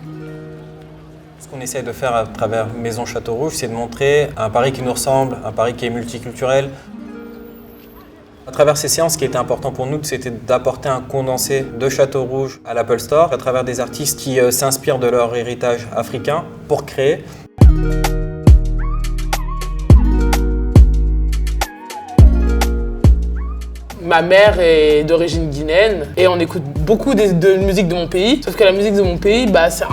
Ce qu'on essaie de faire à travers Maison Château Rouge, c'est de montrer un Paris qui nous ressemble, un Paris qui est multiculturel. À travers ces séances, ce qui était important pour nous, c'était d'apporter un condensé de Château Rouge à l'Apple Store, à travers des artistes qui s'inspirent de leur héritage africain pour créer. Ma mère est d'origine guinéenne et on écoute beaucoup de musique de mon pays. Sauf que la musique de mon pays, c'est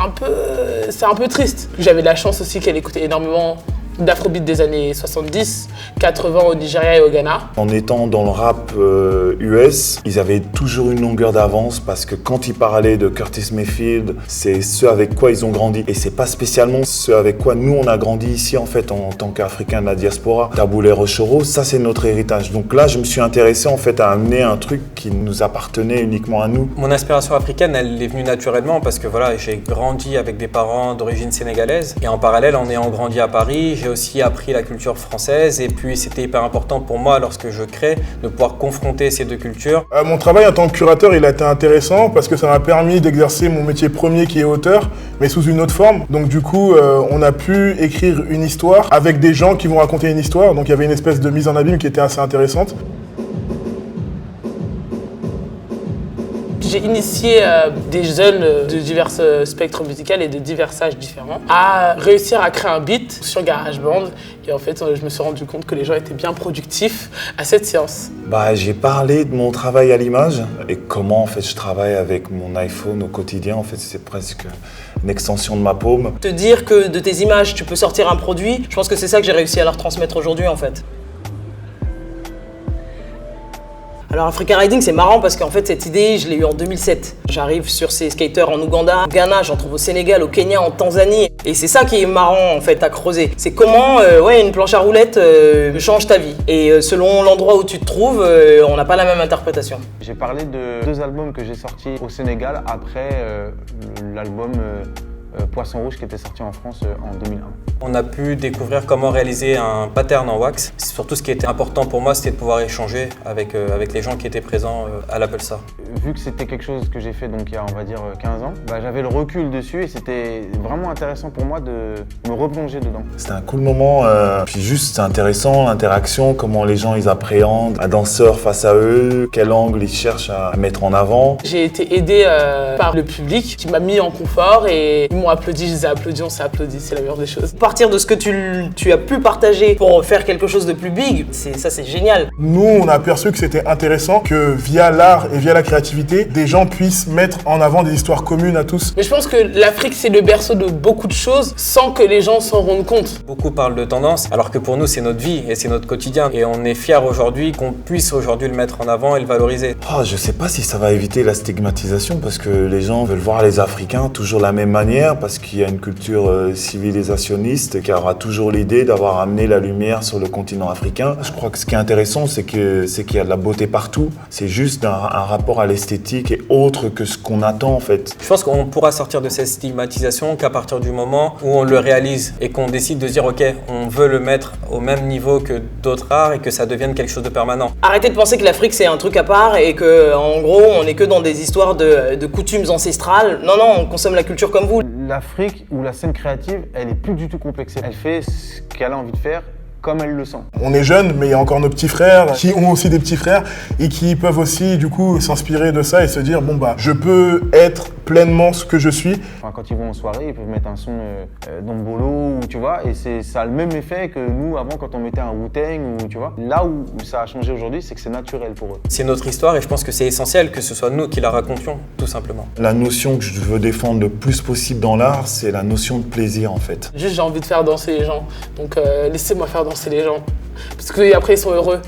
un peu triste. J'avais de la chance aussi qu'elle écoutait énormément d'afrobeat des années 70, 80 au Nigeria et au Ghana. En étant dans le rap US, ils avaient toujours une longueur d'avance parce que quand ils parlaient de Curtis Mayfield, c'est ce avec quoi ils ont grandi. Et c'est pas spécialement ce avec quoi nous on a grandi ici en fait en tant qu'Africains de la diaspora. Taboulé Rochero, ça c'est notre héritage. Donc là je me suis intéressé en fait à amener un truc qui nous appartenait uniquement à nous. Mon inspiration africaine, elle est venue naturellement parce que voilà, j'ai grandi avec des parents d'origine sénégalaise et en parallèle en ayant grandi à Paris, j'ai aussi appris la culture française et puis c'était hyper important pour moi lorsque je crée de pouvoir confronter ces deux cultures. Mon travail en tant que curateur, il a été intéressant parce que ça m'a permis d'exercer mon métier premier qui est auteur, mais sous une autre forme. Donc du coup, on a pu écrire une histoire avec des gens qui vont raconter une histoire. Donc il y avait une espèce de mise en abîme qui était assez intéressante. J'ai initié des jeunes de divers spectres musicaux et de divers âges différents à réussir à créer un beat sur GarageBand. Et en fait, je me suis rendu compte que les gens étaient bien productifs à cette séance. J'ai parlé de mon travail à l'image et comment en fait je travaille avec mon iPhone au quotidien. En fait, c'est presque une extension de ma paume. Te dire que de tes images, tu peux sortir un produit, je pense que c'est ça que j'ai réussi à leur transmettre aujourd'hui en fait. Alors Africa Riding, c'est marrant parce qu'en fait cette idée, je l'ai eue en 2007. J'arrive sur ces skaters en Ouganda, au Ghana, j'en trouve au Sénégal, au Kenya, en Tanzanie. Et c'est ça qui est marrant en fait à creuser. C'est comment une planche à roulettes change ta vie. Et selon l'endroit où tu te trouves, on n'a pas la même interprétation. J'ai parlé de 2 albums que j'ai sortis au Sénégal après l'album Poisson Rouge qui était sorti en France en 2001. On a pu découvrir comment réaliser un pattern en wax. Surtout ce qui était important pour moi, c'était de pouvoir échanger avec les gens qui étaient présents à l'Apple Store. Vu que c'était quelque chose que j'ai fait donc il y a on va dire 15 ans, j'avais le recul dessus et c'était vraiment intéressant pour moi de me replonger dedans. C'était un cool moment, puis juste c'est intéressant l'interaction, comment les gens ils appréhendent un danseur face à eux, quel angle ils cherchent à mettre en avant. J'ai été aidé par le public qui m'a mis en confort et ils m'ont applaudi, je les ai applaudis, on s'est applaudi, c'est la meilleure des choses. À partir de ce que tu as pu partager pour faire quelque chose de plus big, ça c'est génial. Nous, on a aperçu que c'était intéressant que via l'art et via la créativité, des gens puissent mettre en avant des histoires communes à tous. Mais je pense que l'Afrique, c'est le berceau de beaucoup de choses sans que les gens s'en rendent compte. Beaucoup parlent de tendance, alors que pour nous, c'est notre vie et c'est notre quotidien. Et on est fiers aujourd'hui qu'on puisse aujourd'hui le mettre en avant et le valoriser. Je sais pas si ça va éviter la stigmatisation parce que les gens veulent voir les Africains toujours de la même manière parce qu'il y a une culture civilisationniste qui aura toujours l'idée d'avoir amené la lumière sur le continent africain. Je crois que ce qui est intéressant, c'est qu'il y a de la beauté partout. C'est juste un rapport à l'esthétique et autre que ce qu'on attend en fait. Je pense qu'on pourra sortir de cette stigmatisation qu'à partir du moment où on le réalise et qu'on décide de dire ok, on veut le mettre au même niveau que d'autres arts et que ça devienne quelque chose de permanent. Arrêtez de penser que l'Afrique c'est un truc à part et que en gros on n'est que dans des histoires de coutumes ancestrales. Non, on consomme la culture comme vous. L'Afrique ou la scène créative, elle est plus du tout complexée. Elle fait ce qu'elle a envie de faire comme elle le sent. On est jeunes, mais il y a encore nos petits frères qui ont aussi des petits frères et qui peuvent aussi du coup s'inspirer de ça et se dire je peux être pleinement ce que je suis. Quand ils vont en soirée, ils peuvent mettre un son d'Ombolo, tu vois, et ça a le même effet que nous avant quand on mettait un Wu-Tang, ou tu vois. Là où ça a changé aujourd'hui, c'est que c'est naturel pour eux. C'est notre histoire et je pense que c'est essentiel que ce soit nous qui la racontions, tout simplement. La notion que je veux défendre le plus possible dans l'art, c'est la notion de plaisir en fait. Juste j'ai envie de faire danser les gens, donc laissez-moi faire danser les gens, parce qu'après ils sont heureux.